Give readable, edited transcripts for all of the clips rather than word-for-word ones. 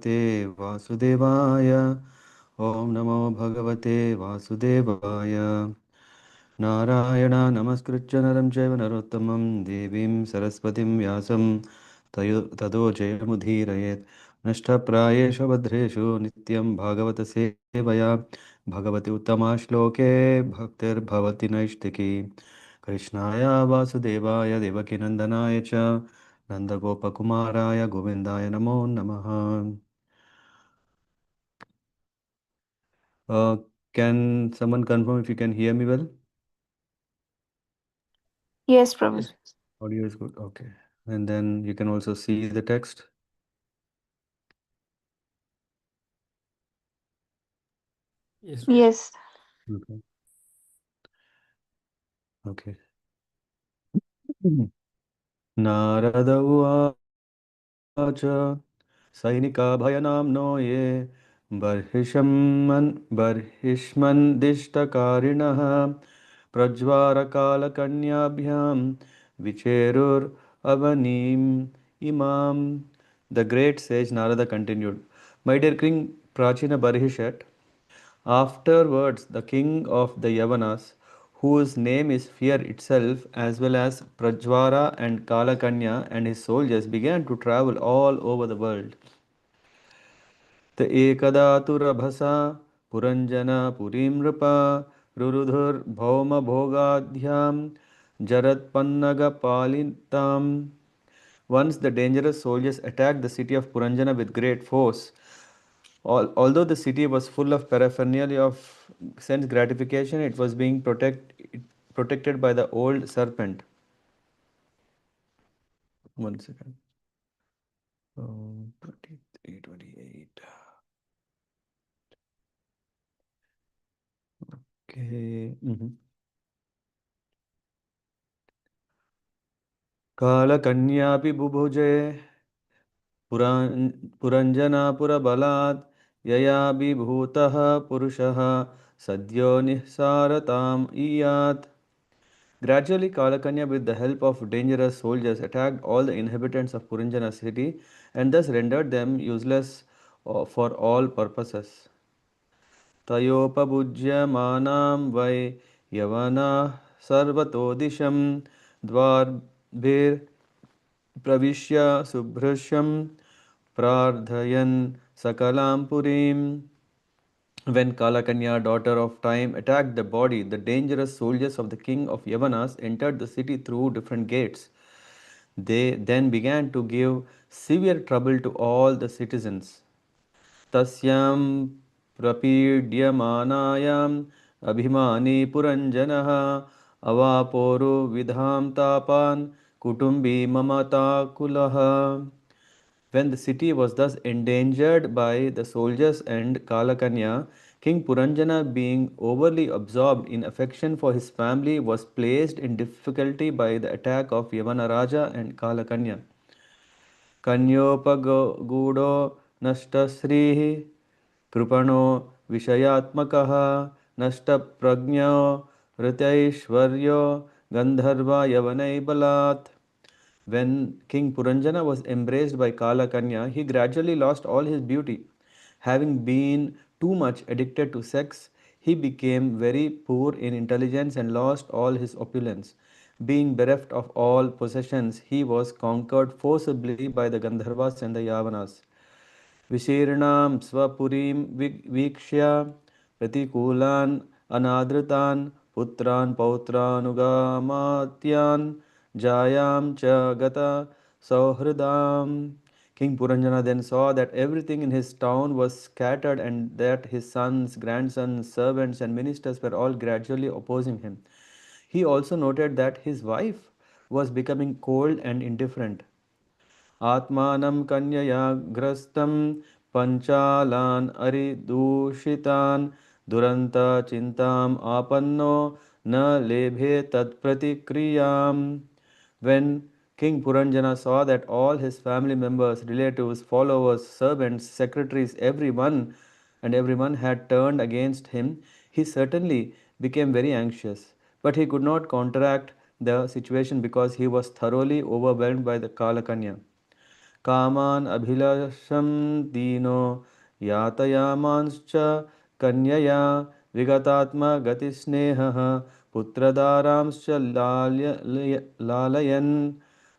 bhagavate vasudevaya. Om namo bhagavate vasudevaya. Narayana namaskritya naram chaiva narottamam devim saraswatim vyasam tado jayamudhirayet. Nashtaprayesha badreshu nityaṁ bhāgavata-sevayā bhagavati uttama shloke bhaktir bhavati naishtiki. Krishnaya vasudevaya devakinandanaya cha nandagopakumaraya govindaya namo namaha. Uh, can someone confirm if you can hear me well? Yes, Prabhu. Audio is good. Okay. And then you can also see the text. Yes. Yes. Okay. Okay. Narada uvacha Sainika bhayanamno ye barhishman dishtakarinah prajvara kala kanyabhyam vicherur avanim imam. The great sage Narada continued, my dear King Prachina Barhishat, afterwards the king of the Yavanas, whose name is fear itself, as well as Prajvara and Kalakanya and his soldiers began to travel all over the world. The ekadaturabhasa Puranjana Purimrapa Rurudhur Bhauma Bhogadhyam Jaratpannaga Palintam. Once the dangerous soldiers attacked the city of Puranjana with great force. Although the city was full of paraphernalia of sense gratification, it was being protected by the old serpent. One second. 23, 28. Okay. Kalakanyāpi bubhuje Puranjanapurabhalat Yaya Vibhutaha Purushaha Sadyo Nihsaratam Iyat. Gradually, Kalakanya, with the help of dangerous soldiers, attacked all the inhabitants of Puranjana city and thus rendered them useless for all purposes. Tayopabhujyamanam vai yavana sarvatodisham dvarbhir pravishya subhrasham prardhayan sakalam purim. When Kalakanya, daughter of time, attacked the body, the dangerous soldiers of the king of Yavanas entered the city through different gates. They then began to give severe trouble to all the citizens. Tasyam prapidyamanayam abhimani puranjanaha avaporu vidham tapan kutumbi mamata kulaha. When the city was thus endangered by the soldiers and Kalakanya, King Puranjana, being overly absorbed in affection for his family, was placed in difficulty by the attack of Yavana Raja and Kalakanya. Kanyopagudo nashtasrihi krupano vishayatmakaha nashtaprajnyo ritaishwaryo gandharva yavanai balat. When King Puranjana was embraced by Kala Kanya, he gradually lost all his beauty. Having been too much addicted to sex, he became very poor in intelligence and lost all his opulence. Being bereft of all possessions, he was conquered forcibly by the Gandharvas and the Yavanas. Vishirnam swapurim vikshya pratikulan anadritan putran pautranugamatyan jayam cha gata sauhridam. King Puranjana then saw that everything in his town was scattered and that his sons, grandsons, servants and ministers were all gradually opposing him. He also noted that his wife was becoming cold and indifferent. आत्मानं कन्यया ग्रस्तं पञ्चालान् अरिदूषितान् दुरन्त चिन्ताम् आपन्नो न लेभे तत्प्रतिक्रियाम्. When King Puranjana saw that all his family members, relatives, followers, servants, secretaries, everyone had turned against him, he certainly became very anxious. But he could not counteract the situation because he was thoroughly overwhelmed by the Kalakanya. कामान् अभिलाषं दीनो यातयामांश्च कन्यया विगतात्मगतिस्नेहः पुत्रदारांश्च लालयन्.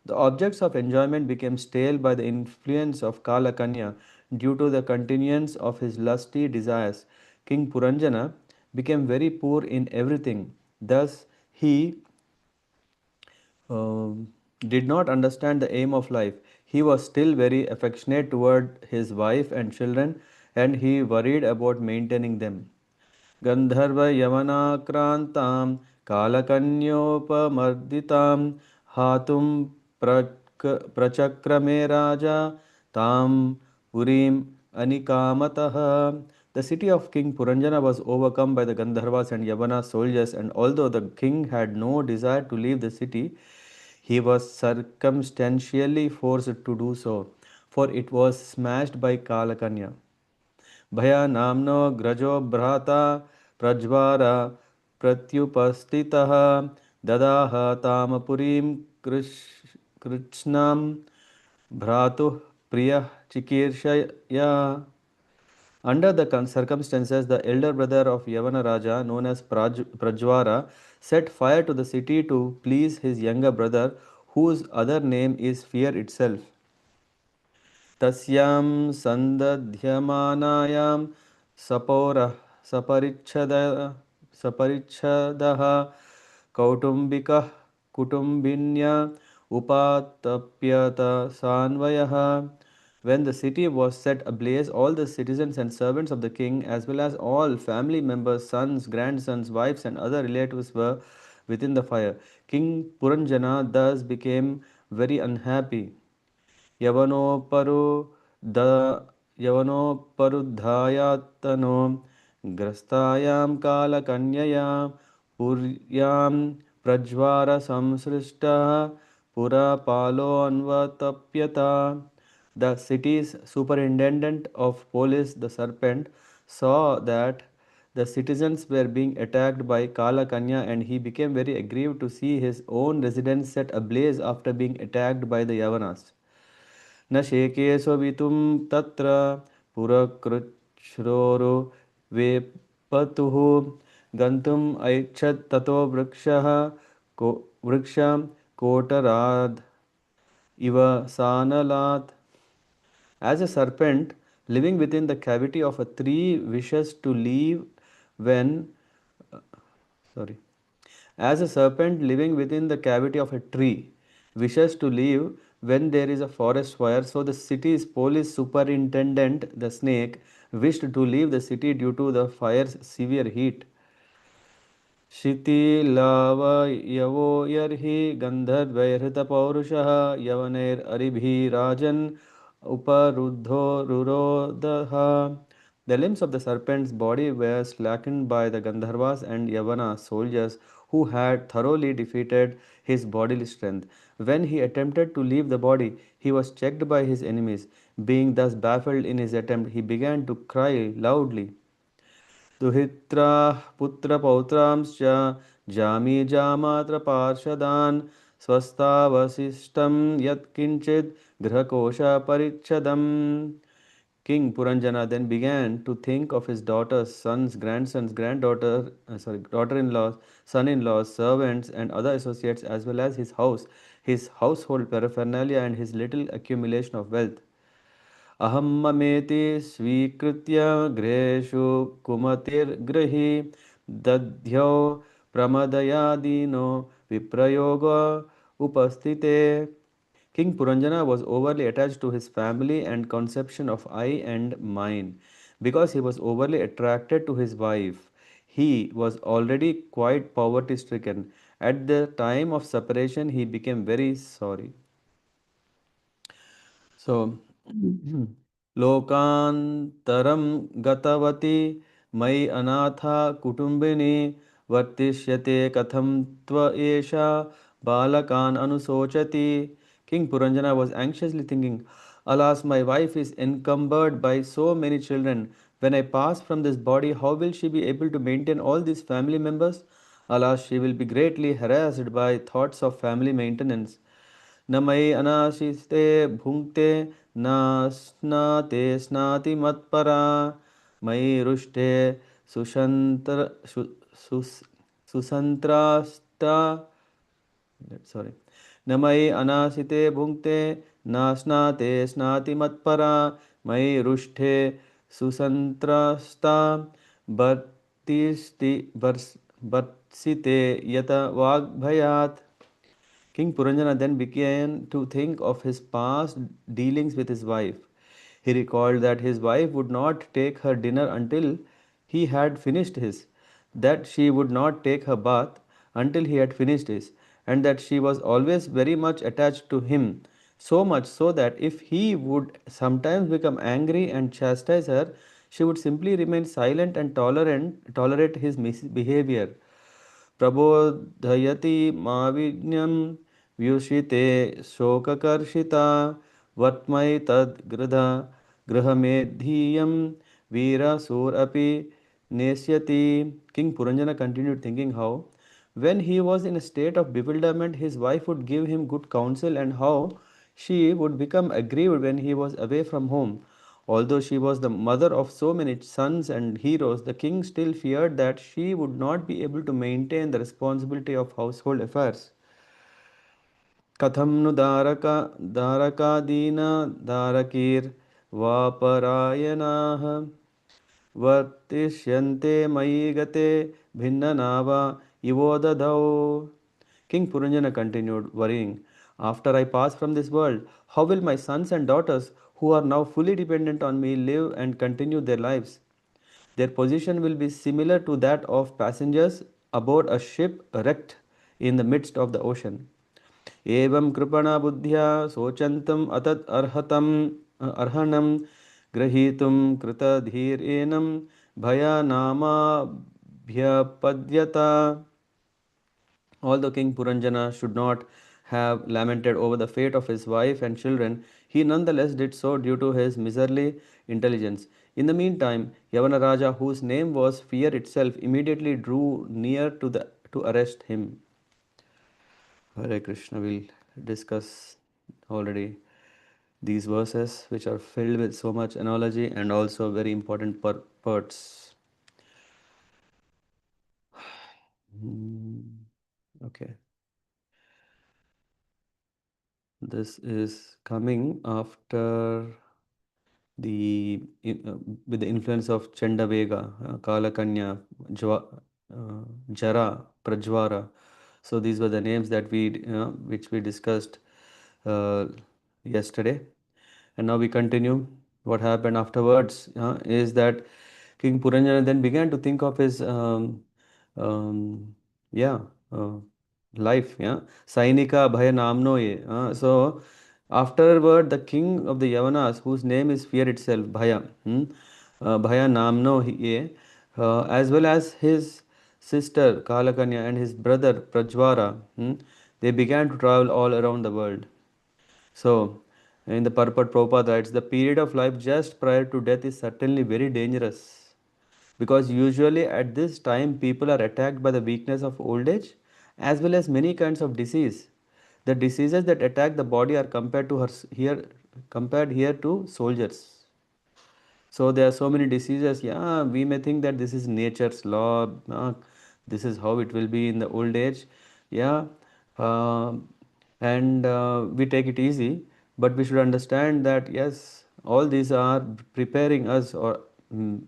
The objects of enjoyment became stale by the influence of Kalakanya due to the continuance of his lusty desires. King Puranjana became very poor in everything. Thus, he did not understand the aim of life. He was still very affectionate toward his wife and children, and he worried about maintaining them. गन्धर्वयवनाक्रान्तां कालकन्योपमर्दितां हातुं प्रचक्रमे राजा तां पुरीम् अनिकामतः. The city of King Puranjana was overcome by the Gandharvas and Yavana soldiers, and although the king had no desire to leave the city, he was circumstantially forced to do so, for it was smashed by Kalakanya. भयानाम्नो ग्रजो भ्राता प्रज्वार प्रत्युपस्थितः ददाह तामपुरीं कृत्स्नां भ्रातुः प्रियः चिकीर्षया. Under the circumstances, the elder brother of Yavana Raja, known as Prajvara, set fire to the city to please his younger brother, whose other name is fear itself. तस्यां सन्दध्यमानायां सपौरः सपरिच्छद सपरिच्छदः कौटुम्बिकः कुटुम्बिन्या उपातप्यत सान्वयः. When the city was set ablaze, all the citizens and servants of the king, as well as all family members, sons, grandsons, wives, and other relatives, were within the fire. King Puranjana thus became very unhappy. यवनोपरु द यवनोपरुद्धायातनो ग्रस्तायां कालकन्यया पुर्यां प्रज्वारसंसृष्टः पुरपालोऽन्वतप्यत. The city's superintendent of police, the serpent, saw that the citizens were being attacked by Kala Kanya, and he became very aggrieved to see his own residence set ablaze after being attacked by the Yavanas. न शेके स्ववितुं तत्र पुरकृच्छ्रोरो वेपतुः गन्तुम् ऐच्छत् ततो वृक्षः को वृक्षं कोटराद् इव सानलात्. As a serpent living within the cavity of a tree wishes to leave when sorry as a serpent living within the cavity of a tree wishes to leave when there is a forest fire, so the city's police superintendent, the snake, wished to leave the city due to the fire's severe heat. शिथिलावयवो यर्हि गन्धर्वैर्हृतपौरुषः यवनैररिभिराजन् उपरुद्धो रुरोधः. The limbs of the serpent's body were slackened by the Gandharvas and Yavana soldiers who had thoroughly defeated his bodily strength. When he attempted to leave the body, he was checked by his enemies. Being thus baffled in his attempt, he began to cry loudly. दुहित्राः पुत्रपौत्रांश्च जामीजामात्रपार्षदान् स्वस्तावशिष्टं यत्किञ्चित् गृहकोशपरिच्छदम्. King Puranjana then began to think of his daughters, sons, grandsons, daughter-in-laws, son-in-laws, servants, and other associates, as well as his house, his household paraphernalia, and his little accumulation of wealth. अहं ममेति स्वीकृत्य गृहेषु कुमतिर्गृही दध्यौ प्रमदयादीनो विप्रयोग उपस्थिते. King Puranjana was overly attached to his family and conception of I and mine. Because he was overly attracted to his wife, he was already quite poverty stricken. At the time of separation, he became very sorry. So, लोकान्तरं गतवती मयि अनाथा कुटुम्बिनी वर्तिष्यते कथं त्व एषा बालकान् अनुशोचति. King Puranjana was anxiously thinking, alas, my wife is encumbered by so many children. When I pass from this body, how will she be able to maintain all these family members? Alas, she will be greatly harassed by thoughts of family maintenance. न मयि अनाशिस्ते भुङ्क्ते न स्नाते स्नाति मत्परा मयि रुष्टे सुषन्त्र सुस सुसन्त्रास्ता sorry न मयि अनाशिते भुङ्क्ते न स्नाते स्नाति मत्परा मयि रुष्टे सुसन्त्रस्ता भर्त्सिते यत वाग्भयात्. King Purañjana then began to think of his past dealings with his wife. He recalled that his wife would not take her dinner until he had finished his, that she would not take her bath until he had finished his, and that she was always very much attached to him, so much so that if he would sometimes become angry and chastise her, she would simply remain silent and tolerate his misbehavior. प्रबोधयति माविज्ञं व्युषिते शोककर्षिता वर्त्मैतद्गृध गृहमेद्धीयं वीरसूरपि नेष्यति. King Puranjana continued thinking how, when he was in a state of bewilderment, his wife would give him good counsel, and how she would become aggrieved when he was away from home. Although she was the mother of so many sons and heroes, the king still feared that she would not be able to maintain the responsibility of household affairs. कथं नु दारकादीना दारकीर् वापरायणाः वर्तिष्यन्ते मयि गते भिन्ननावा इवोदधौ. King Purunjana continued, worrying, after I pass from this world, how will my sons and daughters, who are now fully dependent on me, live and continue their lives? Their position will be similar to that of passengers aboard a ship wrecked in the midst of the ocean. एवं कृपणा बुद्ध्या शोचन्तम् अतत् अर्हणं ग्रहीतुं कृतधीरेनं भयानामाभ्यपद्यत. Although King Puranjana should not have lamented over the fate of his wife and children, he nonetheless did so due to his miserly intelligence. In the meantime, Yavana Raja, whose name was Fear itself, immediately drew near to arrest him. Hare Krishna, we'll discuss already these verses which are filled with so much analogy and also very important parts. Okay. This is coming after the with the influence of Chandavega, Kalakanya, Jara, Prajvara. So these were the names that which we discussed uh, yesterday. And now we continue. What happened afterwards is that King Puranjana then began to think of his yeah uh, life. Yeah, Sainika Bhaya Namno ye. So afterward, the king of the Yavanas, whose name is fear itself, Bhaya, Bhaya Namno ye, as well as his sister Kalakanya and his brother Prajvara, they began to travel all around the world. So, in the Purport, Prabhupada writes, the period of life just prior to death is certainly very dangerous because usually at this time people are attacked by the weakness of old age as well as many kinds of disease. The diseases that attack the body are compared here to soldiers. So there are so many diseases. Yeah, we may think that this is nature's law. This is how it will be in the old age. Yeah, and we take it easy. But we should understand that yes, all these are preparing us or mm,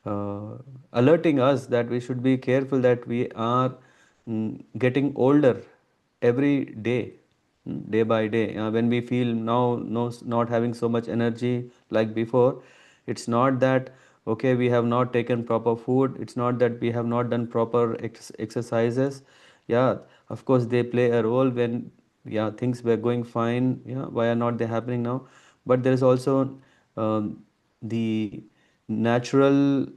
uh, alerting us that we should be careful that we are getting older every day, day by day. When we feel now no, not having so much energy like before, it's not that okay we have not taken proper food. It's not that we have not done proper exercises. Yeah, of course they play a role when yeah things were going fine. Yeah, why are not they happening now? But there is also the natural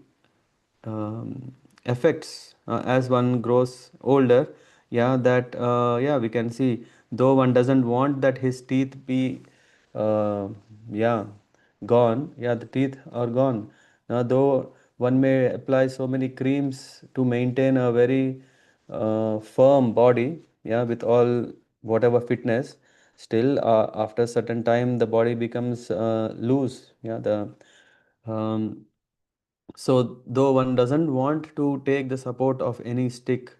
effects as one grows older. Yeah, that yeah we can see though one doesn't want that his teeth be uh, yeah gone. Yeah, the teeth are gone. Though one may apply so many creams to maintain a very firm body, yeah, with all whatever fitness, still after a certain time the body becomes loose. Yeah, the um, so though one doesn't want to take the support of any stick,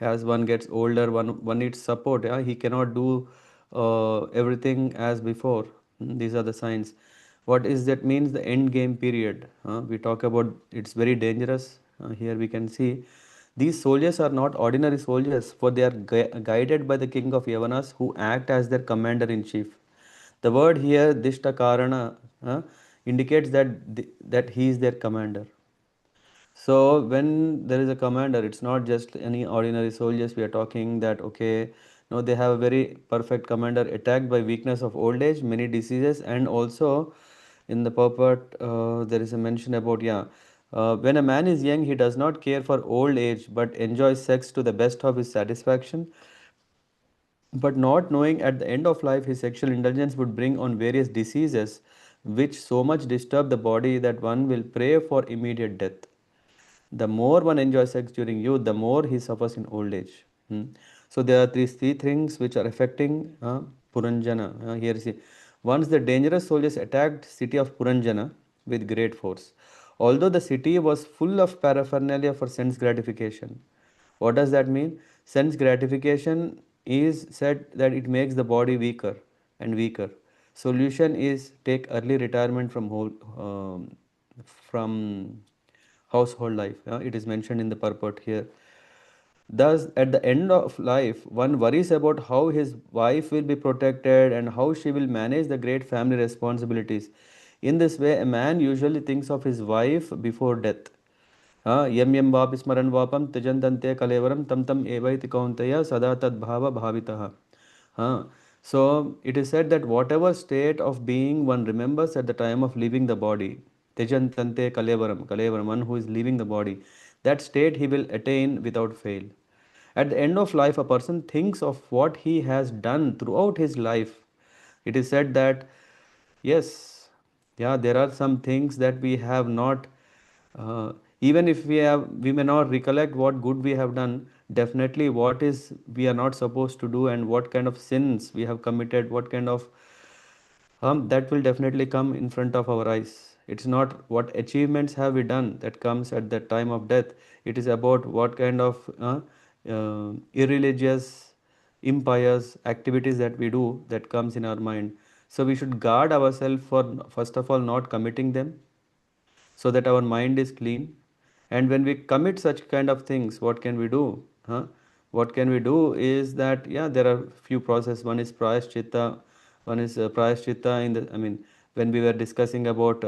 as one gets older, one needs support. Yeah, he cannot do everything as before. These are the signs. What is that means? The end game period. We talk about it's very dangerous. Here we can see these soldiers are not ordinary soldiers, for they are guided by the king of Yavanas, who act as their commander in chief. The word here, Dishta Karana, indicates that he is their commander. So when there is a commander, it's not just any ordinary soldiers. We are talking that okay, no, they have a very perfect commander attacked by weakness of old age, many diseases, and also in the purport there is a mention about when a man is young, he does not care for old age, but enjoys sex to the best of his satisfaction. But not knowing at the end of life his sexual indulgence would bring on various diseases, which so much disturb the body that one will pray for immediate death. The more one enjoys sex during youth, the more he suffers in old age. So there are these three things which are affecting Puranjana. Here you see, once the dangerous soldiers attacked city of Puranjana with great force. Although the city was full of paraphernalia for sense gratification. What does that mean? Sense gratification is said that it makes the body weaker and weaker. Solution is take early retirement from from household life. It is mentioned in the purport here. Thus, at the end of life, one worries about how his wife will be protected and how she will manage the great family responsibilities. In this way, a man usually thinks of his wife before death. यम यम वाप स्मरण वापम त्यजंतन्ते कलेवरम तम तम एवैति कौन्तेय सदा तद्भाव भावितः. So it is said that whatever state of being one remembers at the time of leaving the body, Tejantante Kalevaram, one who is leaving the body, that state he will attain without fail. At the end of life, a person thinks of what he has done throughout his life. It is said that, yes, yeah, there are some things that we have not, even if we may not recollect what good we have done, definitely what is we are not supposed to do and what kind of sins we have committed, what kind of that will definitely come in front of our eyes. It's not what achievements have we done that comes at the time of death. It is about what kind of irreligious, impious activities that we do that comes in our mind. So we should guard ourselves for first of all not committing them, so that our mind is clean. And when we commit such kind of things, what can we do? What can we do is that, yeah, there are few processes. One is prayaschitta, one is prayaschitta in the, I mean, when we were discussing about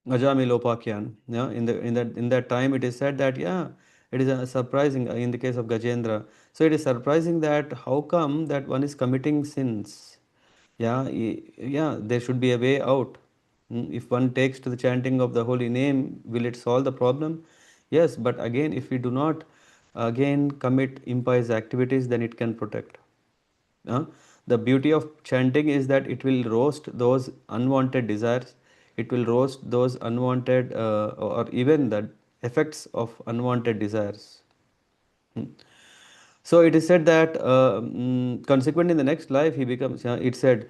Ajamilopakyan, yeah, in that time it is said that, yeah, it is surprising in the case of Gajendra. So it is surprising that how come that one is committing sins. Yeah, yeah, there should be a way out. If one takes to the chanting of the holy name, will it solve the problem? Yes, but again, if we do not again commit impious activities, then it can protect. Uh, the beauty of chanting is that it will roast those unwanted desires, it will roast those unwanted or even the effects of unwanted desires. Hmm. So it is said that consequently in the next life he becomes, it said,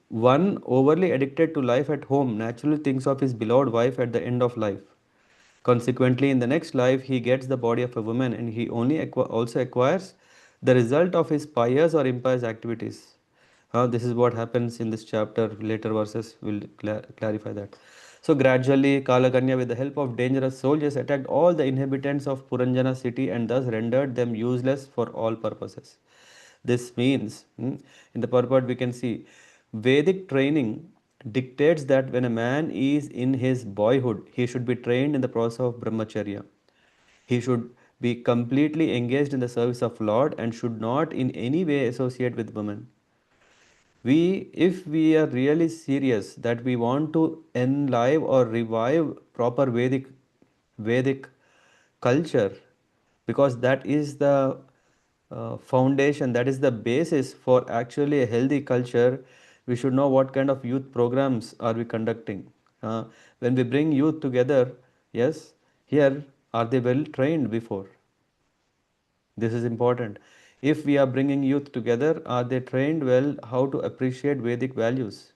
one overly addicted to life at home naturally thinks of his beloved wife at the end of life. Consequently, in the next life, he gets the body of a woman and he only also acquires the result of his pious or impious activities. This is what happens in this chapter. Later verses will clarify that. So gradually, Kalakanya, with the help of dangerous soldiers, attacked all the inhabitants of Puranjana city and thus rendered them useless for all purposes. This means, in the purport we can see, Vedic training dictates that when a man is in his boyhood, he should be trained in the process of brahmacharya. He should be completely engaged in the service of Lord and should not in any way associate with women. If we are really serious that we want to enlive or revive proper Vedic culture, because that is the foundation, that is the basis for actually a healthy culture. We should know what kind of youth programs are we conducting. When we bring youth together, yes, here are they well trained before? This is important. If we are bringing youth together, are they trained well how to appreciate Vedic values?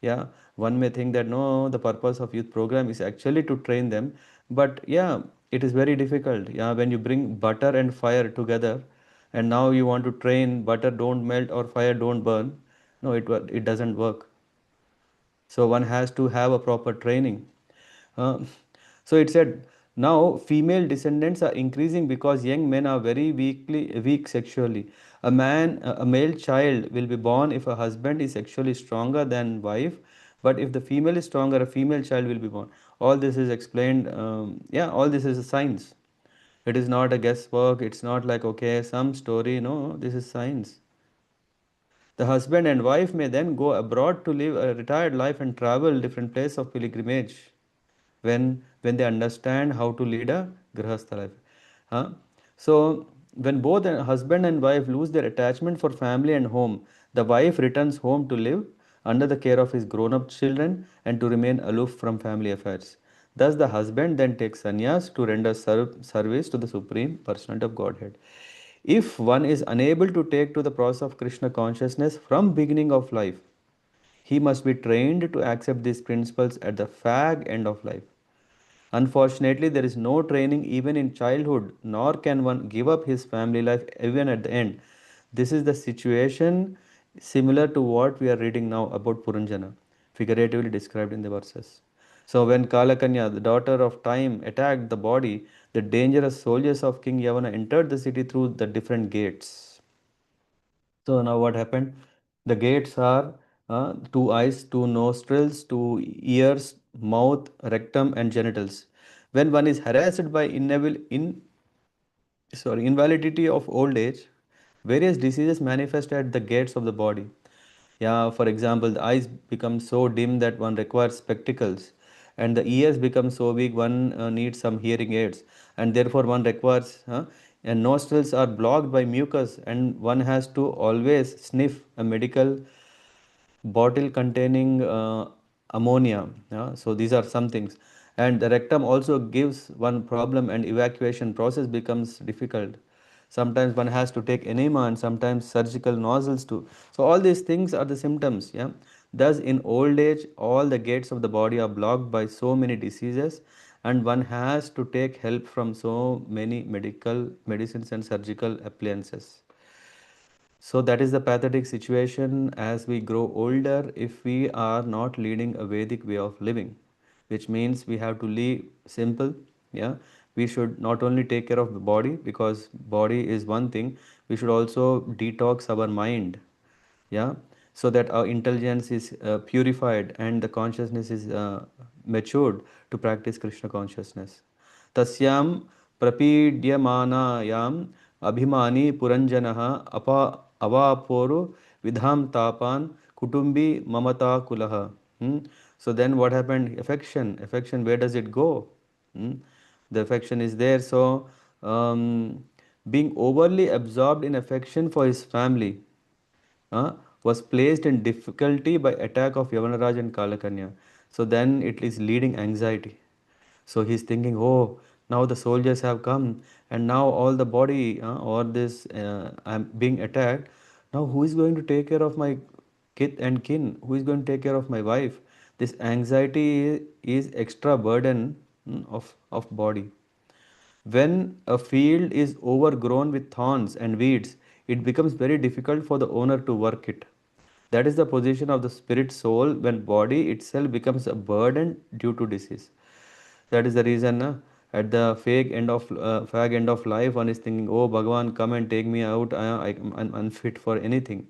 Yeah, one may think that no, the purpose of youth program is actually to train them, but yeah, it is very difficult. Yeah, when you bring butter and fire together, and now you want to train butter don't melt or fire don't burn, no, it doesn't work. So one has to have a proper training. Uh, so it said, now female descendants are increasing because young men are very weak sexually. A male child will be born if a husband is sexually stronger than wife, but if the female is stronger, a female child will be born. All this is explained. Yeah, all this is a science. It is not a guesswork. It's not like okay, some story. No, this is science. The husband and wife may then go abroad to live a retired life and travel different places of pilgrimage when they understand how to lead a grihastha life. Huh? So when both a husband and wife lose their attachment for family and home, the wife returns home to live under the care of his grown-up children and to remain aloof from family affairs. Thus, the husband then takes sannyas to render service to the Supreme Personality of Godhead. If one is unable to take to the process of Krishna consciousness from beginning of life, he must be trained to accept these principles at the fag end of life. Unfortunately, there is no training even in childhood, nor can one give up his family life even at the end. This is the situation similar to what we are reading now about Purañjana, figuratively described in the verses. So, when Kalakanya, the daughter of time, attacked the body, the dangerous soldiers of King Yavana entered the city through the different gates. So now what happened? The gates are two eyes, two nostrils, two ears, mouth, rectum, and genitals. When one is harassed by invalidity of old age, various diseases manifest at the gates of the body. Yeah, for example, the eyes become so dim that one requires spectacles, and the ears become so weak one needs some hearing aids, and therefore one requires. And nostrils are blocked by mucus, and one has to always sniff a medical bottle containing ammonia. Yeah? So these are some things. And the rectum also gives one problem and evacuation process becomes difficult. Sometimes one has to take enema and sometimes surgical nozzles too. So all these things are the symptoms. Yeah. Thus in old age all the gates of the body are blocked by so many diseases and one has to take help from so many medical medicines and surgical appliances. So that is the pathetic situation as we grow older if we are not leading a Vedic way of living, which means we have to live simple. Yeah, we should not only take care of the body because body is one thing. We should also detox our mind. Yeah, so that our intelligence is purified and the consciousness is matured to practice Krishna consciousness. Tasyam प्रपीड्यमानायाम अभिमानी पुरंजनः अवापोरु vidham tapan kutumbi mamata kulaha. So then what happened? Affection, where does it go? Hmm? The affection is there. So being overly absorbed in affection for his family uh, was placed in difficulty by attack of Yavanaraj and Kalakanya. So then it is leading anxiety. So he's thinking, oh, now the soldiers have come, and now all the body or this I'm being attacked. Now who is going to take care of my kith and kin? Who is going to take care of my wife? This anxiety is extra burden of body. When a field is overgrown with thorns and weeds, it becomes very difficult for the owner to work it. That is the position of the spirit soul when body itself becomes a burden due to disease. That is the reason at the fag end of life, one is thinking, "Oh Bhagavan, come and take me out. I'm unfit for anything."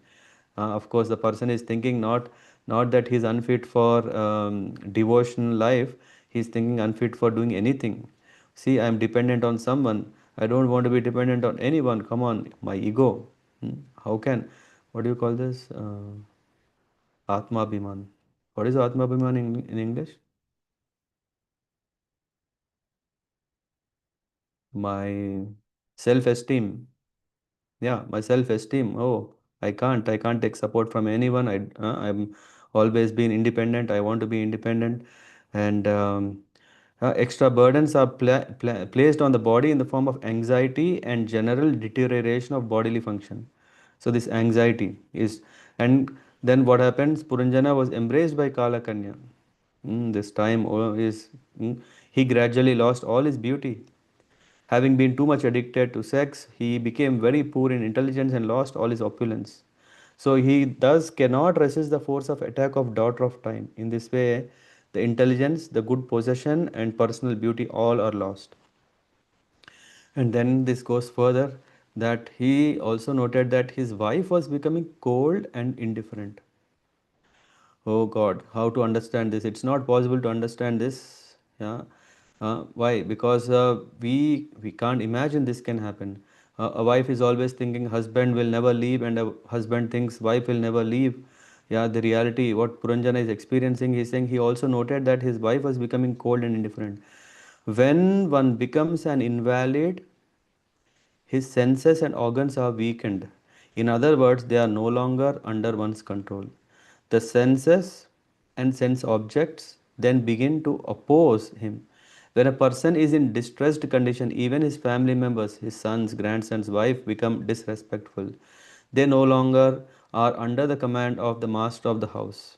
Of course, the person is thinking not that he's unfit for devotional life. He's thinking unfit for doing anything. See, I'm dependent on someone. I don't want to be dependent on anyone. Come on, my ego. How can? What do you call this? Atma Bhiman. What is Atma Bhiman in English? My self-esteem. Yeah, my self-esteem. Oh, I can't take support from anyone. I'm always been independent. I want to be independent, and Extra burdens are placed on the body in the form of anxiety and general deterioration of bodily function. So this anxiety is, and then what happens? Puranjana was embraced by Kalakanya. This time he gradually lost all his beauty. Having been too much addicted to sex, he became very poor in intelligence and lost all his opulence. So he thus cannot resist the force of attack of daughter of time. In this way, the intelligence, the good possession, and personal beauty all are lost. And then this goes further that he also noted that his wife was becoming cold and indifferent. Oh God, how to understand this? It's not possible to understand this. Yeah. Why? Because we can't imagine this can happen. A wife is always thinking husband will never leave, and a husband thinks wife will never leave. Yeah, the reality, what Puranjana is experiencing, he's saying he also noted that his wife was becoming cold and indifferent. When one becomes an invalid, his senses and organs are weakened. In other words, they are no longer under one's control. The senses and sense objects then begin to oppose him. When a person is in distressed condition, even his family members, his sons, grandsons, wife become disrespectful. They no longer are under the command of the master of the house.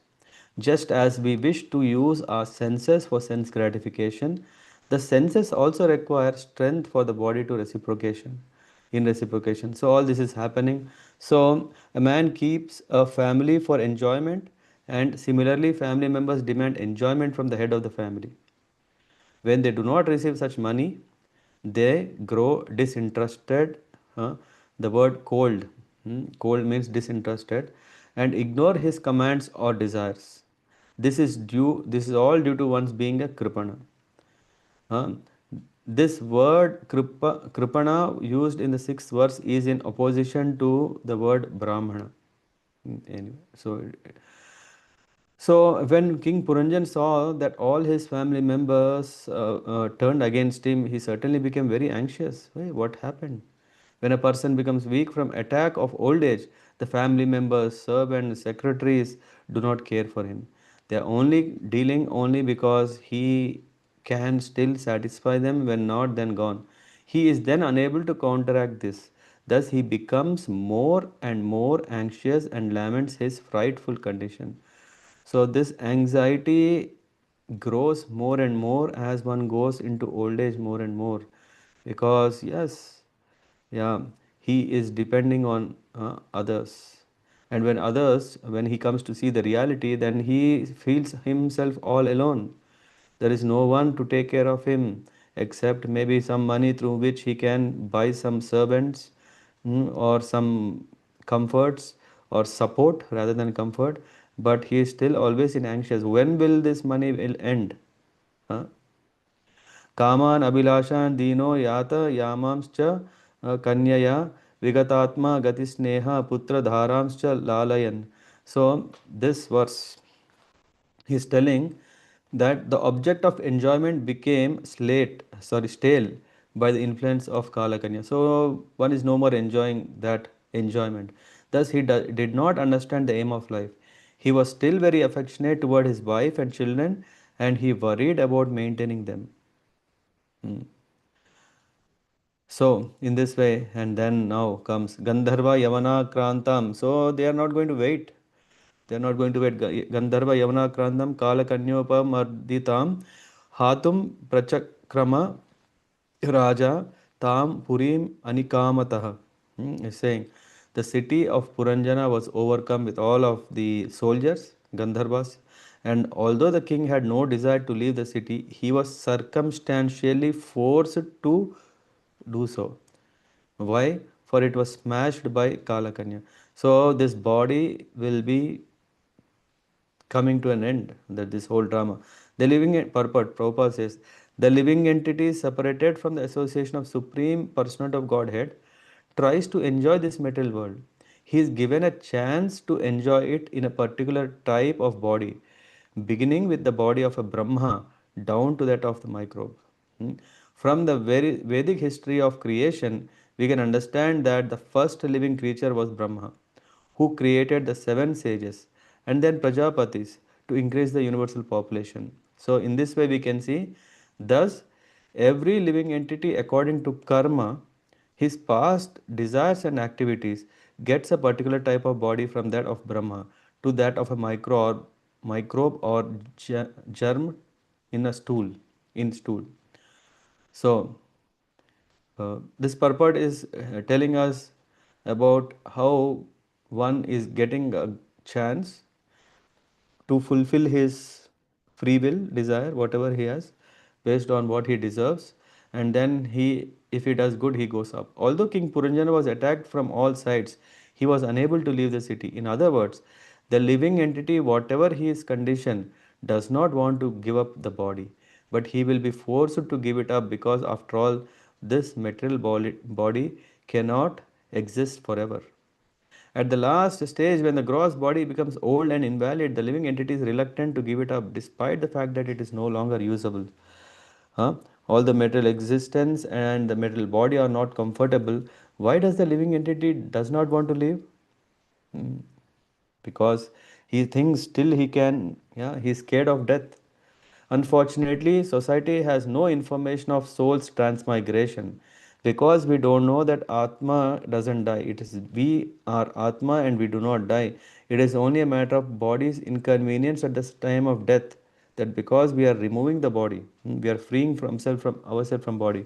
Just as we wish to use our senses for sense gratification, the senses also require strength for the body to reciprocation. In reciprocation. So all this is happening. So a man keeps a family for enjoyment, and similarly family members demand enjoyment from the head of the family. When they do not receive such money, they grow disinterested. The word cold, cold means disinterested, and ignore his commands or desires. This is all due to one's being a kripana. Huh? This word kripana used in the sixth verse is in opposition to the word brahmana. Anyway, so when King Puranjan saw that all his family members turned against him, he certainly became very anxious. Hey, what happened? When a person becomes weak from attack of old age, the family members, servants, secretaries do not care for him. They are only dealing only because he can still satisfy them, when not, then gone. He is then unable to counteract this. Thus he becomes more and more anxious and laments his frightful condition. So this anxiety grows more and more as one goes into old age more and more, because yes, yeah, he is depending on others. And when he comes to see the reality, then he feels himself all alone. There is no one to take care of him except maybe some money through which he can buy some servants, or some comforts or support rather than comfort. But he is still always in anxious. When will this money will end? Huh? कामान अभिलाषान दीनो यात यामांश्च कन्यया विगतात्मा गतिस्नेह पुत्र धारांश्च लालयन. So this verse, he is telling that the object of enjoyment became stale by the influence of Kalakanya. So one is no more enjoying that enjoyment. Thus he did not understand the aim of life. He was still very affectionate toward his wife and children, and he worried about maintaining them. Hmm. So in this way, and then now comes Gandharva Yavana Krantam. So they are not going to wait. They are not going to wait. Gandharva Yavana Krantam Kalakanyopam Hatum Prachakrama Raja Tam Purim Anikamataha. Is saying the city of Puranjana was overcome with all of the soldiers, Gandharvas, and although the king had no desire to leave the city, he was circumstantially forced to do so. Why? For it was smashed by Kalakanya. So this body will be coming to an end, that this whole drama. The living purport, Prabhupada says, the living entity separated from the association of Supreme Personality of Godhead tries to enjoy this material world. He is given a chance to enjoy it in a particular type of body, beginning with the body of a Brahma down to that of the microbe. From the very Vedic history of creation, we can understand that the first living creature was Brahma, who created the seven sages and then Prajapatis to increase the universal population. So, in this way, we can see Thus, every living entity, according to karma, his past desires and activities, gets a particular type of body from that of Brahma to that of a microbe or germ in a stool, in stool. So, this purport is telling us about how one is getting a chance to fulfill his free will desire, whatever he has, based on what he deserves, and then if he does good, he goes up. Although King Puranjana was attacked from all sides, he was unable to leave the city. In other words, the living entity, whatever he is conditioned, does not want to give up the body, but he will be forced to give it up because, after all, this material body cannot exist forever. At the last stage, when the gross body becomes old and invalid, the living entity is reluctant to give it up despite the fact that it is no longer usable. Huh? All the material existence and the material body are not comfortable. Why does the living entity does not want to live? Hmm. Because he thinks still he can, yeah, he's scared of death. Unfortunately, society has no information of soul's transmigration because we don't know that Atma doesn't die. It is we are Atma and we do not die. It is only a matter of body's inconvenience at the time of death. That because we are removing the body, we are freeing from ourselves from body.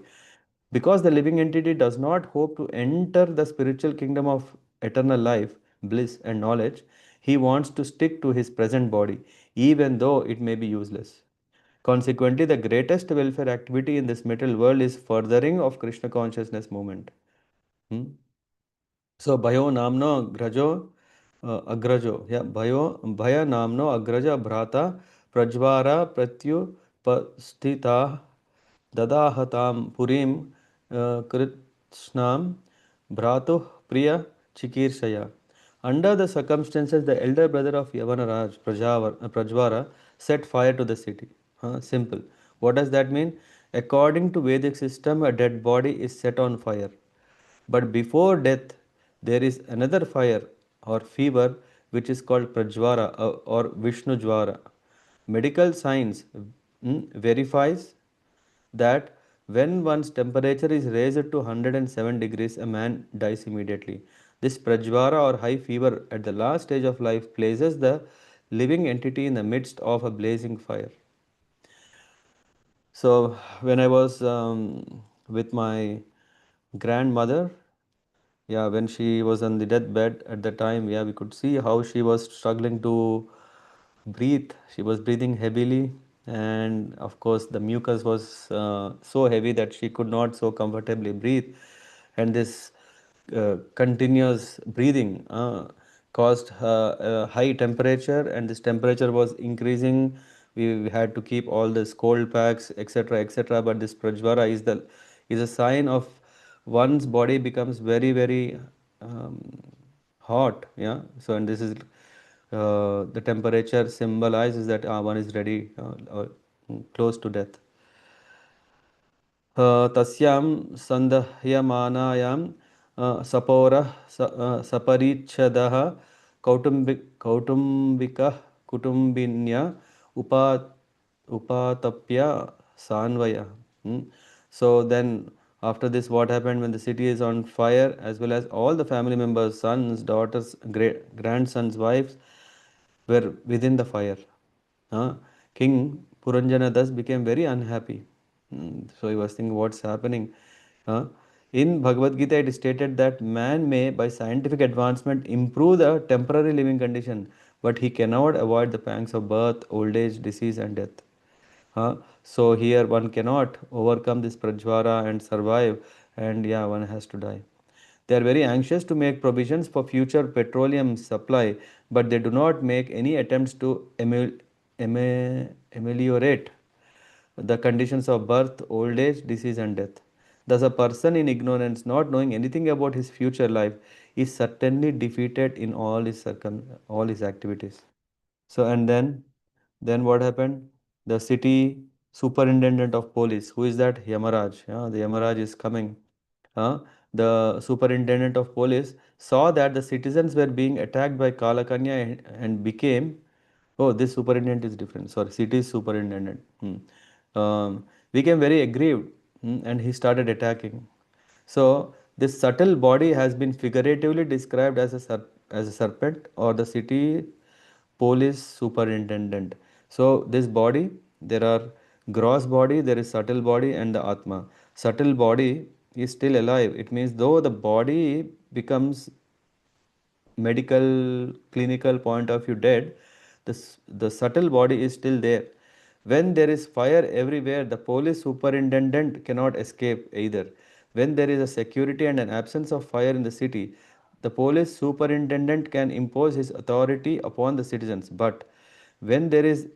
Because the living entity does not hope to enter the spiritual kingdom of eternal life, bliss, and knowledge, he wants to stick to his present body, even though it may be useless. Consequently, the greatest welfare activity in this material world is furthering of Krishna consciousness movement. Hmm? So, Bhayo Namno Grajo Agrajo. Yeah, Bhaya Namno Agraja Bhrata Prajvara Pratyu Pastita Dadahatam Purim Kritshnam Bhratu Priya Chikirshaya. Under the circumstances, the elder brother of Yavanaraj, Prajvara, set fire to the city. Simple. What does that mean? According to Vedic system, a dead body is set on fire. But before death, there is another fire or fever which is called Prajvara or Vishnu Jwara. Medical science verifies that when one's temperature is raised to 107 degrees, a man dies immediately. This Prajvara or high fever at the last stage of life places the living entity in the midst of a blazing fire. So, when I was with my grandmother, yeah, when she was on the deathbed at the time, yeah, we could see how she was struggling to breathe. She was breathing heavily, and of course, the mucus was so heavy that she could not so comfortably breathe. And this continuous breathing caused her a high temperature, and this temperature was increasing. We had to keep all the cold packs, etc., etc. But this prajvara is a sign of one's body becomes very, very hot. Yeah. So, and this is the temperature symbolizes that one is ready or close to death. तस्यां सन्दह्यमानायां सपरिच्छदः कौटुम्बिकः कुटुम्बिन्या उपा upatapya sanvaya. So then after this, what happened when the city is on fire, as well as all the family members, sons, daughters, great grandsons, wives, were within the fire. Uh, King Puranjana thus became very unhappy. So he was thinking, what's happening? Uh, in Bhagavad Gita, it is stated that man may, by scientific advancement, improve the temporary living condition, but he cannot avoid the pangs of birth, old age, disease, and death. So here one cannot overcome this prajvara and survive, and yeah, one has to die. They are very anxious to make provisions for future petroleum supply, but they do not make any attempts to ameliorate the conditions of birth, old age, disease, and death. Thus, a person in ignorance, not knowing anything about his future life, is certainly defeated in all his activities. So, and then what happened? The city superintendent of police, who is that? Yamaraj. Yeah, the Yamaraj is coming. The superintendent of police saw that the citizens were being attacked by Kalakanya and became, oh, this superintendent is different. Sorry, city superintendent. became very aggrieved, and he started attacking. So this subtle body has been figuratively described as as a serpent or the city police superintendent. So this body, there are gross body, there is subtle body and the Atma. Subtle body is still alive. It means though the body becomes medical clinical point of view dead, the subtle body is still there. When there is fire everywhere, the police superintendent cannot escape either. When there is a security and an absence of fire in the city, the police superintendent can impose his authority upon the citizens, but when there is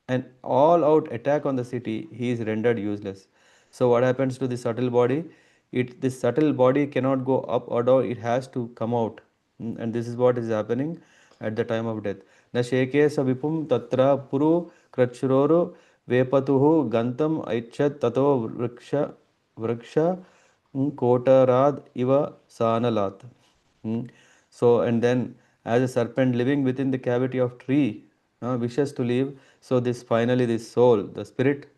an all out attack on the city, he is rendered useless. So what happens to the subtle body? This subtle body cannot go up or down, it has to come out. And this is what is happening at the time of death. Na sheke sa vipum tatra puru krachroru vepatuhu gantam aichat tato vriksha kotarad iva sanalat. Hmm. So, and then as a serpent living within the cavity of tree wishes to live, so this finally this soul, the spirit,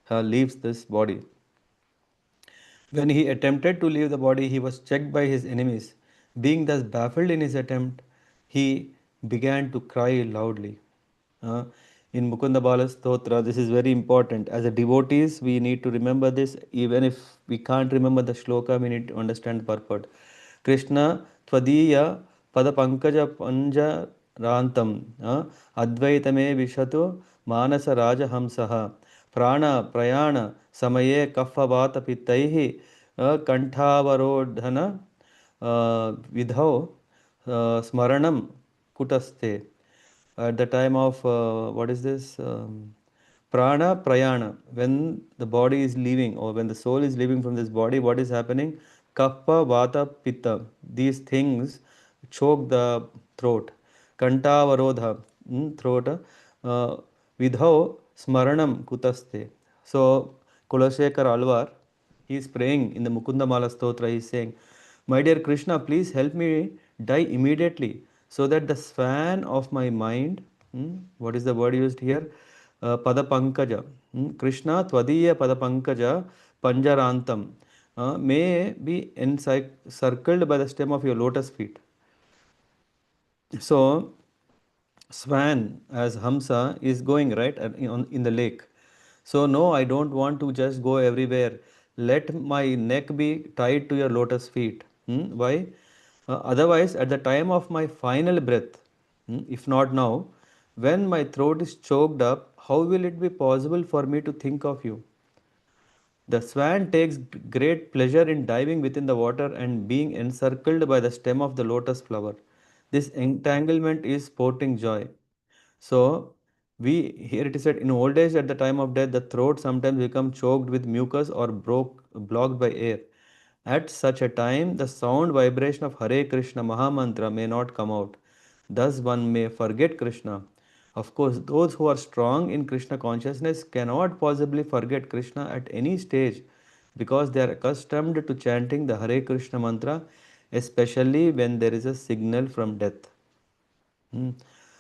leaves this body. When he attempted to leave the body, he was checked by his enemies. Being thus baffled in his attempt, he began to cry loudly. Uh, in Mukunda Bala Stotra, this is very important. As a devotees, we need to remember this. Even if we can't remember the shloka, we need to understand the purport. Krishna Tvadiya Pada Pankaja Panja Rantam Advaitame Vishatu Manasa Raja Hamsaha Prana Prayana Samaye Kaffavata Pittaihi Kantavarodhana Vidhau Smaranam Kutaste. At the time of what is this prana prayana, when the body is leaving or when the soul is leaving from this body, what is happening? Kapha vata pitta, these things choke the throat. Kantavarodha, throat. Vidhau smaranam kutaste. So Kulashekar Alvar, he is praying in the Mukunda Mala Stotra. He is saying, my dear Krishna, please help me die immediately so that the span of my mind, what is the word used here? Padapankaja. Krishna, Tvadiya Padapankaja Panjarantam may be encircled by the stem of your lotus feet. So, swan as Hamsa is going right in the lake. So, no, I don't want to just go everywhere. Let my neck be tied to your lotus feet. Why? Otherwise, at the time of my final breath, if not now, when my throat is choked up, how will it be possible for me to think of you? The swan takes great pleasure in diving within the water and being encircled by the stem of the lotus flower. This entanglement is sporting joy. So, we here it is said in old age at the time of death, the throat sometimes become choked with mucus or blocked by air. At such a time, the sound vibration of Hare Krishna Mahamantra may not come out. Thus, one may forget Krishna. Of course, those who are strong in Krishna consciousness cannot possibly forget Krishna at any stage because they are accustomed to chanting the Hare Krishna mantra, especially when there is a signal from death. Hmm.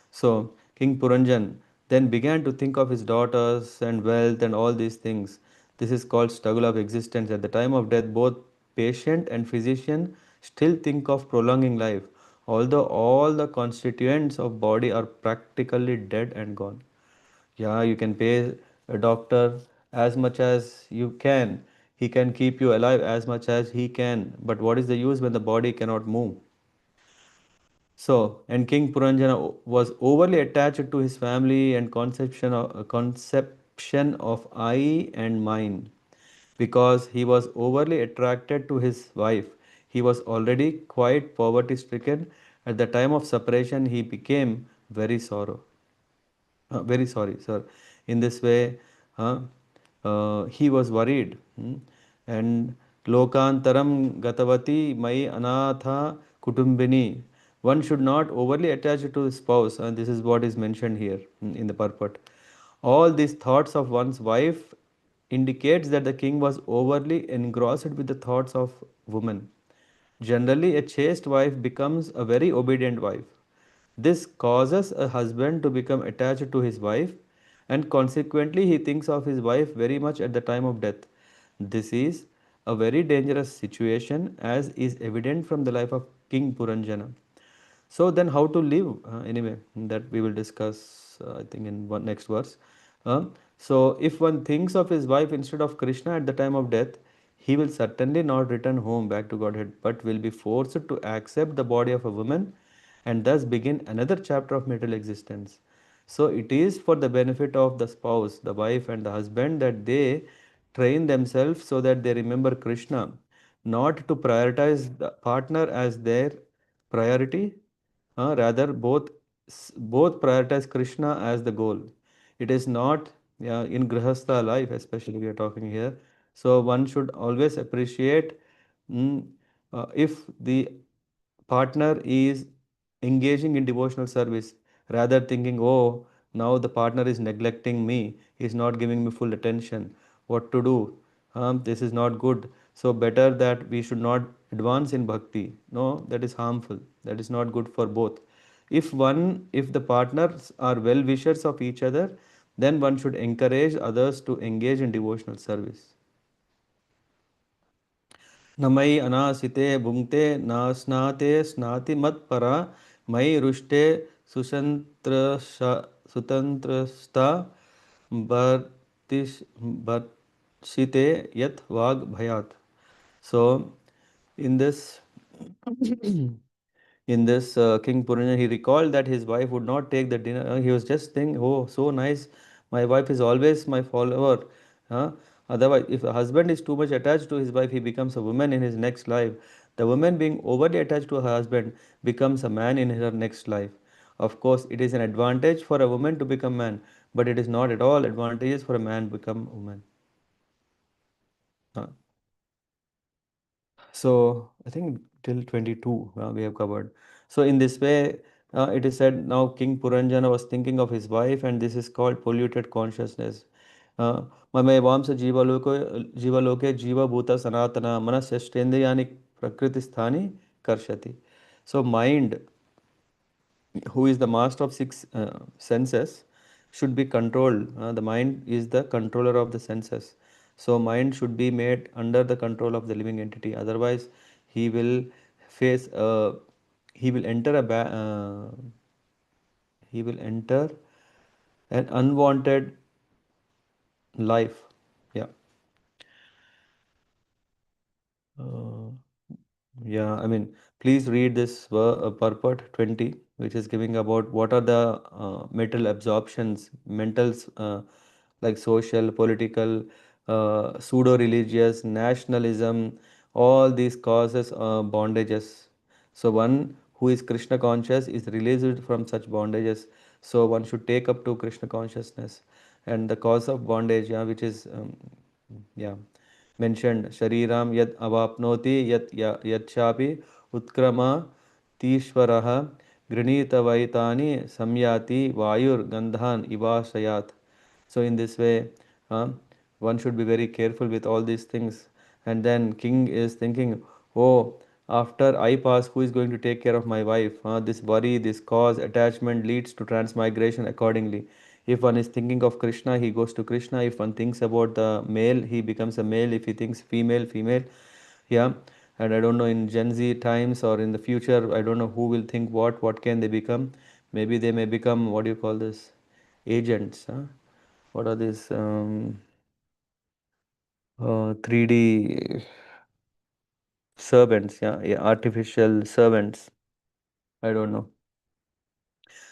So King Puranjan then began to think of his daughters and wealth and all these things. This is called struggle of existence. At the time of death, both patient and physician still think of prolonging life, although all the constituents of body are practically dead and gone. Yeah, you can pay a doctor as much as you can. He can keep you alive as much as he can. But what is the use when the body cannot move? So, and King Puranjana was overly attached to his family and conception of I and mine because he was overly attracted to his wife. He was already quite poverty stricken. At the time of separation, he became very sorry, sir. In this way, he was worried. And Lokantaram Gatavati Mai Anatha Kutumbini. One should not overly attach to his spouse, and this is what is mentioned here in the purport. All these thoughts of one's wife indicates that the king was overly engrossed with the thoughts of woman. Generally, a chaste wife becomes a very obedient wife. This causes a husband to become attached to his wife, and consequently he thinks of his wife very much at the time of death. This is a very dangerous situation, as is evident from the life of King Puranjana. So then, how to live? Anyway, that we will discuss, I think, in one next verse. So, if one thinks of his wife instead of Krishna at the time of death, he will certainly not return home back to Godhead, but will be forced to accept the body of a woman, and thus begin another chapter of material existence. So, it is for the benefit of the spouse, the wife, and the husband that they train themselves so that they remember Krishna, not to prioritize the partner as their priority. Rather, both prioritize Krishna as the goal. It is not, yeah, in Grihastha life, especially we are talking here. So one should always appreciate, mm, if the partner is engaging in devotional service, rather thinking, oh, now the partner is neglecting me, he's not giving me full attention, what to do? This is not good. So better that we should not advance in bhakti. No, that is harmful. That is not good for both. If the partners are well wishers of each other, then one should encourage others to engage in devotional service. न मयि अनासिते भुङ्क्ते न स्नाते स्नाति मत्परा मयि रुष्टे सुतन्त्रस्ता भर्तिस् भर्त्सिते यत् वाग् भयात्. So, in this in this King Purana, he recalled that his wife would not take the dinner. He was just thinking, oh, so nice. My wife is always my follower. Huh? Otherwise, if a husband is too much attached to his wife, he becomes a woman in his next life. The woman being overly attached to her husband becomes a man in her next life. Of course, it is an advantage for a woman to become man, but it is not at all advantageous for a man to become woman. Huh? So I think till 22 we have covered. So in this way, it is said now King Puranjana was thinking of his wife, and this is called polluted consciousness. Mame vamsa jiva loke jiva bhuta sanatana manasashtendriyani prakriti sthani karshati. So mind, who is the master of six senses, should be controlled. The mind is the controller of the senses. So mind should be made under the control of the living entity. Otherwise, he will face he will enter he will enter an unwanted life. Yeah. Uh, Yeah, I mean, please read this purport 20, which is giving about what are the mental absorptions, like social, political, pseudo-religious, nationalism, all these causes bondages. So one who is Krishna conscious is released from such bondages. So one should take up to Krishna consciousness. And the cause of bondage, yeah, which is, yeah, mentioned shariram yad avapnoti yad utkrama तीश्वरः गृणीतवैतानि samyati vayur gandhan ivasayat. So in this way, one should be very careful with all these things. And then king is thinking, oh, after I pass, who is going to take care of my wife? This worry, this cause, attachment leads to transmigration accordingly. If one is thinking of Krishna, he goes to Krishna. If one thinks about the male, he becomes a male. If he thinks female, female. Yeah. And I don't know, in Gen Z times or in the future, I don't know who will think what can they become. Maybe they may become, what do you call this? Agents. What are these? 3D servants. Yeah, yeah, artificial servants. I don't know.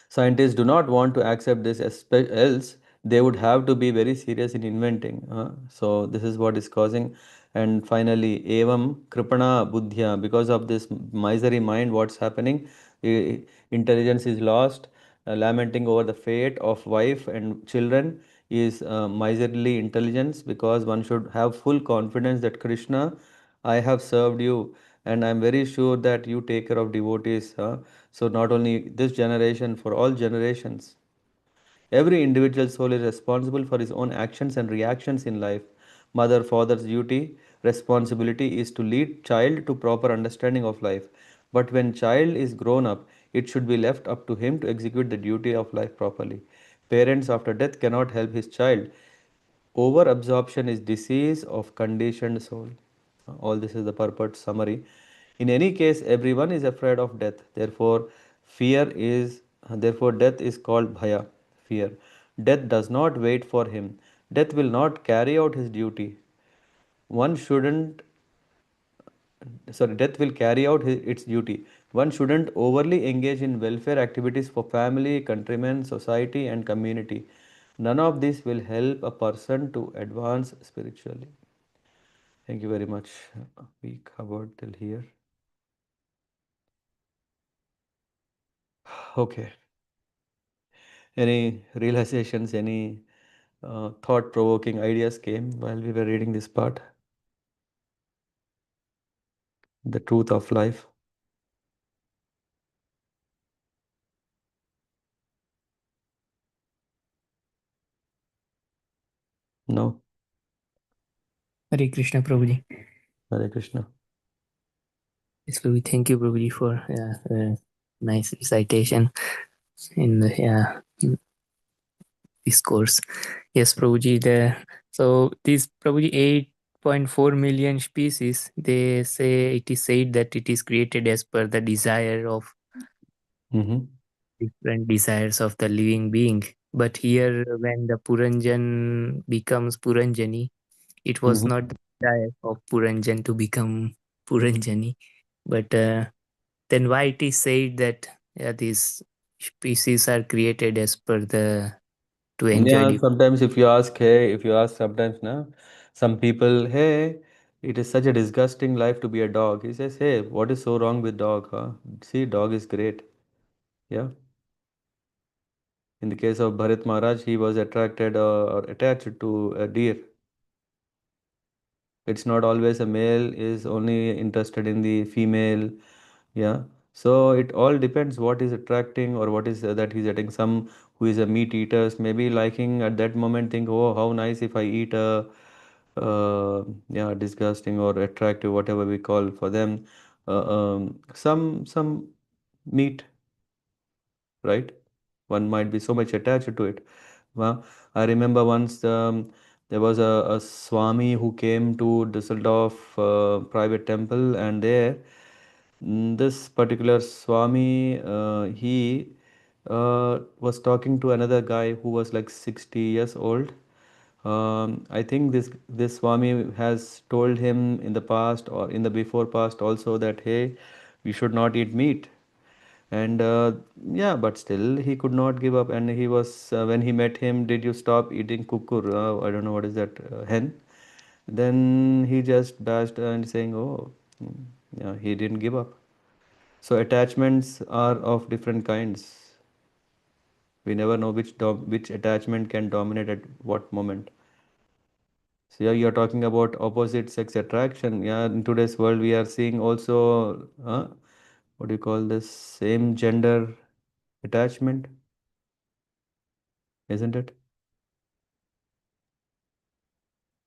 Scientists do not want to accept this, else they would have to be very serious in inventing. So this is what is causing. And finally, evam kripana buddhya, because of this misery mind, what's happening? Intelligence is lost. Lamenting over the fate of wife and children is miserly intelligence, because one should have full confidence that Krishna, I have served you, and I'm very sure that you take care of devotees. So not only this generation, for all generations. Every individual soul is responsible for his own actions and reactions in life. Mother, father's duty, responsibility is to lead child to proper understanding of life. But when child is grown up, it should be left up to him to execute the duty of life properly. Parents after death cannot help his child. Over-absorption is disease of conditioned soul. All this is the purport summary. In any case, everyone is afraid of death. Therefore death is called bhaya, fear. Death does not wait for him. Death will not carry out his duty. One shouldn't Death will carry out its duty. One shouldn't overly engage in welfare activities for family, countrymen, society, and community. None of this will help a person to advance spiritually. Thank you very much. We covered till here. Okay. Any realizations, any thought provoking ideas came while we were reading this part? The truth of life? No? Hare Krishna, Prabhuji. Hare Krishna. Yes, Prabhuji. Thank you, Prabhuji, for nice recitation in the discourse. Yes, Prabhuji. So these Prabhuji 8.4 million species. They say it is said that it is created as per the desire of Mm-hmm. different desires of the living being. But here, when the Puranjan becomes Puranjani, it was Mm-hmm. not the desire of Puranjan to become Puranjani, but then why it is said that these species are created as per the to enjoy Yeah, the sometimes if you ask sometimes, na, some people, hey, it is such a disgusting life to be a dog. He says, hey, what is so wrong with dog, huh? See, dog is great. Yeah. In the case of Bharat Maharaj, he was attracted or attached to a deer. It's not always a male is only interested in the female. Yeah. So it all depends what is attracting or what is that he's getting. Some who is a meat eaters maybe liking at that moment think, oh, how nice if I eat a yeah, disgusting or attractive, whatever we call for them, some meat, right? One might be so much attached to it. Well, I remember once there was a Swami who came to Düsseldorf private temple, and there this particular Swami, he was talking to another guy who was like 60 years old. I think this Swami has told him in the past or in the before past also that hey, you should not eat meat. And yeah, but still he could not give up. And he was when he met him, did you stop eating kukur? I don't know what is that hen. Then he just bashed and saying, oh, yeah, he didn't give up. So attachments are of different kinds. We never know which attachment can dominate at what moment. So yeah, you're talking about opposite sex attraction. Yeah, in today's world, we are seeing also, what do you call this? Same gender attachment, isn't it?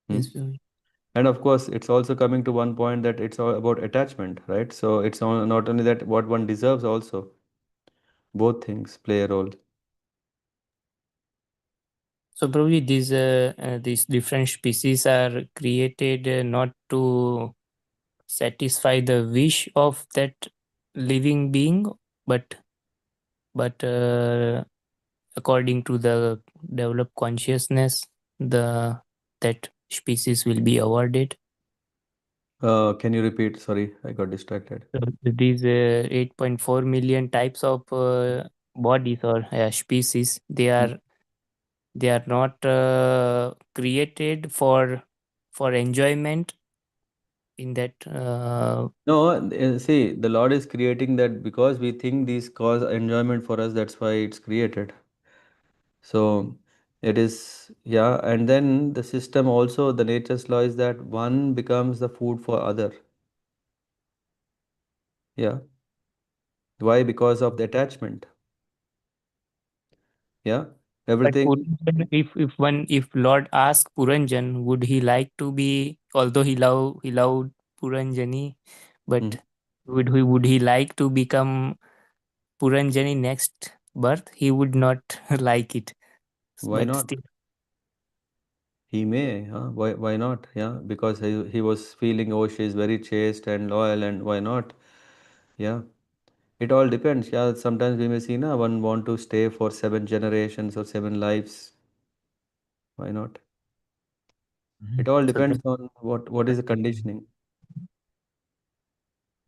Hmm? yes, And of course, it's also coming to one point that it's all about attachment, right? So it's not only that what one deserves also. Both things play a role. so probably these different species are created not to satisfy the wish of that living being, but according to the developed consciousness, the that species will be awarded. Can you repeat? Sorry, I got distracted. So these 8.4 million types of bodies or species, they are not created for enjoyment in that No, see, the Lord is creating that because we think these cause enjoyment for us, that's why it's created. So it is, yeah, and then the system also, the nature's law is that one becomes the food for other. Yeah. Why? Because of the attachment. Yeah. but Everything. Puranjan, if Lord asked Puranjan, would he like to be, although he loved Puranjani, Hmm. but would he like to become Puranjani next birth? He would not like it. Why but not? still. He may, huh? Why not? Yeah, because he was feeling, oh, she is very chaste and loyal, and why not? Yeah, it all depends. Yeah, sometimes we may see, na, one want to stay for 7 generations or 7 lives. Why not? It all So depends that, on what is the conditioning.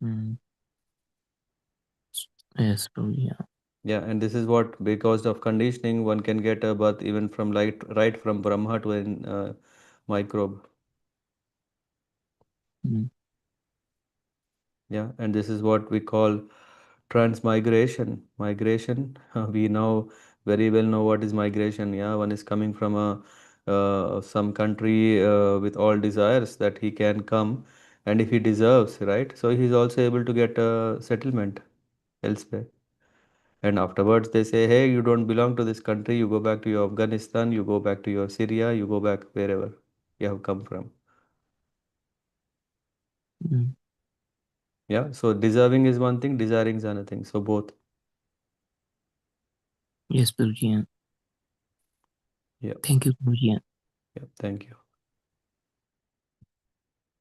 mm, yes, Prabhu, yeah. Yeah, and this is what, because of conditioning, one can get a birth even from right from Brahma to an microbe. Mm, Yeah, and this is what we call transmigration. Migration, we now very well know what is migration. Yeah, one is coming from a some country with all desires that he can come, and if he deserves, right? So he's also able to get a settlement elsewhere. And afterwards, they say, hey, you don't belong to this country. You go back to your Afghanistan. You go back to your Syria. You go back wherever you have come from. mm. Yeah. So deserving is one thing, desiring is another thing. So both. Yes, Prabhu, yeah. Yeah. Thank you, Prabhu, yeah. Yeah. Thank you.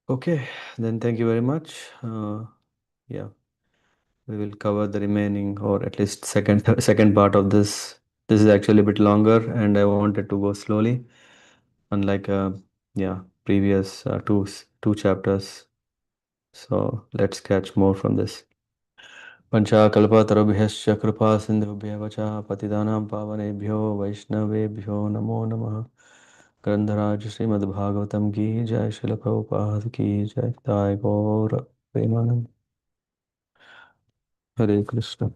Okay. Then thank you very much. Yeah. We will cover the remaining, or at least second part of this. This is actually a bit longer, and I wanted to go slowly, unlike yeah, previous two chapters. So let's catch more from this. पञ्चाकल्पतरुभ्यश्च कृपा सिन्धुभ्यः च पतितानां पावनेभ्यो वैष्णवेभ्यो नमो नमः। ग्रन्थराज श्रीमद्भागवतम की जय, श्रील प्रभुपाद की जय, जय गौर प्रेमानंद। हरे कृष्ण।